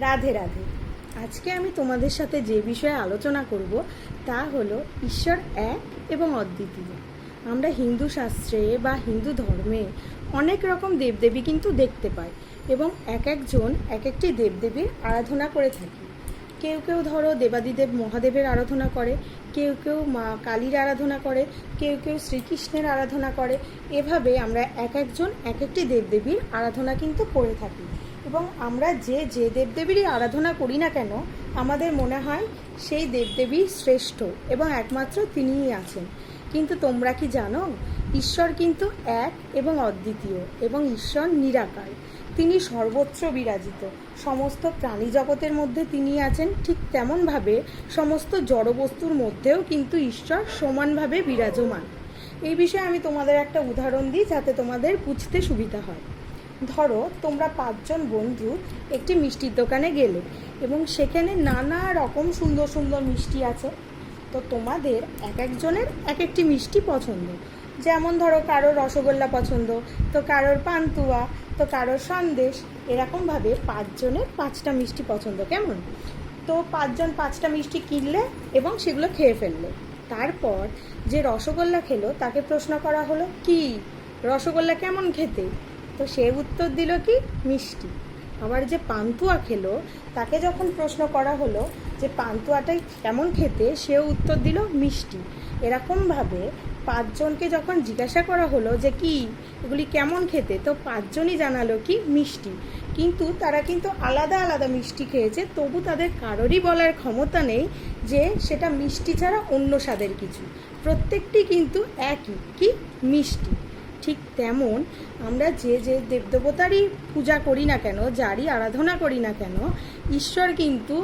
রাধে রাধে। আজকে আমি তোমাদের সাথে যে বিষয়ে আলোচনা করব তা হলো ঈশ্বর এক এবং অদ্বিতীয়। আমরা হিন্দু শাস্ত্রে বা হিন্দু ধর্মে অনেক রকম দেবদেবী কিন্তু দেখতে পাই এবং এক একজন এক একটি দেবদেবীর আরাধনা করে থাকি। কেউ কেউ ধরো দেবাদিদেব মহাদেবের আরাধনা করে, কেউ কেউ মা কালীর আরাধনা করে, কেউ কেউ শ্রীকৃষ্ণের আরাধনা করে। এভাবে আমরা এক একজন এক একটি দেবদেবীর আরাধনা কিন্তু করে থাকি এবং আমরা যে যে দেবদেবীরই আরাধনা করি না কেন আমাদের মনে হয় সেই দেবদেবী শ্রেষ্ঠ এবং একমাত্র তিনিই আছেন। কিন্তু তোমরা কি জানো, ঈশ্বর কিন্তু এক এবং অদ্বিতীয় এবং ঈশ্বর নিরাকার। তিনি সর্বত্র বিরাজিত। সমস্ত প্রাণী জগতের মধ্যে তিনি আছেন, ঠিক তেমনভাবে সমস্ত জড়বস্তুর মধ্যেও কিন্তু ঈশ্বর সমানভাবে বিরাজমান। এই বিষয়ে আমি তোমাদের একটা উদাহরণ দিই যাতে তোমাদের বুঝতে সুবিধা হয়। ধরো তোমরা 5 জন বন্ধু একটি মিষ্টির দোকানে গেলে এবং সেখানে নানা রকম সুন্দর সুন্দর মিষ্টি আছে। তো তোমাদের এক একজনের এক একটি মিষ্টি পছন্দ। যেমন ধরো কারোর রসগোল্লা পছন্দ, তো কারোর পান্তুয়া, তো কারোর সন্দেশ। এরকমভাবে 5 জনের 5টা মিষ্টি পছন্দ। কেমন? তো 5 জন 5টা মিষ্টি কিনলে এবং সেগুলো খেয়ে ফেললে। তারপর যে রসগোল্লা খেলো তাকে প্রশ্ন করা হলো, কি রসগোল্লা কেমন খেতে? তো সে উত্তর দিল কি মিষ্টি। আবার যে পান্তুয়া খেলো তাকে যখন প্রশ্ন করা হলো যে পান্তুয়াটাই কেমন খেতে, সেও উত্তর দিল মিষ্টি। এরকমভাবে 5 জনকে যখন জিজ্ঞাসা করা হলো যে কি এগুলি কেমন খেতে, তো 5 জনই জানালো কি মিষ্টি। কিন্তু তারা কিন্তু আলাদা আলাদা মিষ্টি খেয়েছে, তবু তাদের কারোরই বলার ক্ষমতা নেই যে সেটা মিষ্টি ছাড়া অন্য স্বাদের কিছু। প্রত্যেকটি কিন্তু একই, কি মিষ্টি। ঠিক তেমন আমরা যে যে দেবদেবতারই পূজা করি না কেন, যারই আরাধনা করি না কেন, ঈশ্বর কিন্তু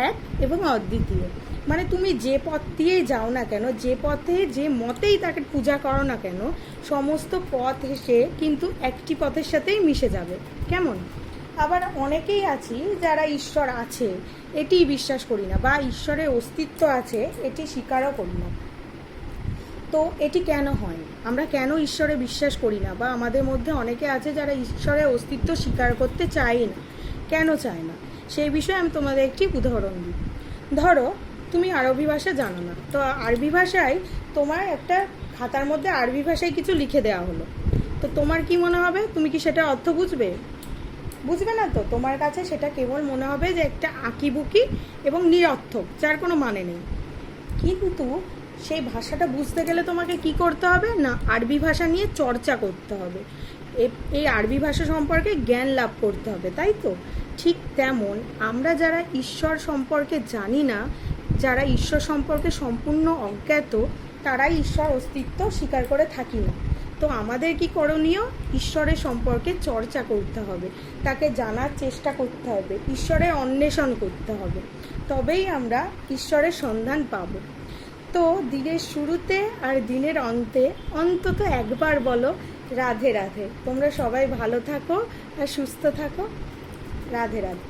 এক এবং অদ্বিতীয়। মানে তুমি যে পথ দিয়েই যাও না কেন, যে পথে যে মতেই তাকে পূজা করো না কেন, সমস্ত পথ এসে কিন্তু একটি পথের সাথেই মিশে যাবে। কেমন? আবার অনেকেই আছি যারা ঈশ্বর আছে এটি বিশ্বাস করি না, বা ঈশ্বরের অস্তিত্ব আছে এটি স্বীকারও করি না। তো এটি কেন হয়? আমরা কেন ঈশ্বরে বিশ্বাস করি না? বা আমাদের মধ্যে অনেকে আছে যারা ঈশ্বরের অস্তিত্ব স্বীকার করতে চায় না। কেন চায় না সেই বিষয়ে আমি তোমাদের একটি উদাহরণ দিই। ধরো তুমি আরবি ভাষা জানো না, তো আরবি ভাষায় তোমার একটা খাতার মধ্যে আরবি ভাষায় কিছু লিখে দেওয়া হলো। তো তোমার কি মনে হবে? তুমি কি সেটা অর্থ বুঝবে? বুঝবে না। তো তোমার কাছে সেটা কেবল মনে হবে যে একটা আঁকিবুকি এবং নিরর্থক, যার কোনো মানে নেই। কিন্তু সেই ভাষাটা বুঝতে গেলে তোমাকে কি করতে হবে না, আরবি ভাষা নিয়ে চর্চা করতে হবে। এই আরবি ভাষা সম্পর্কে জ্ঞান লাভ করতে হবে, তাই তো? ঠিক তেমন আমরা যারা ঈশ্বর সম্পর্কে জানি না, যারা ঈশ্বর সম্পর্কে সম্পূর্ণ অজ্ঞাত, তারাই ঈশ্বর অস্তিত্ব স্বীকার করে থাকি না। তো আমাদের কি করণীয়? ঈশ্বরের সম্পর্কে চর্চা করতে হবে, তাকে জানার চেষ্টা করতে হবে, ঈশ্বরের অন্বেষণ করতে হবে। তবেই আমরা ঈশ্বরের সন্ধান পাব। তো দিনের শুরুতে আর দিনের অন্তে অন্তত একবার বলো রাধে রাধে। তোমরা সবাই ভালো থাকো আর সুস্থ থাকো। রাধে রাধে।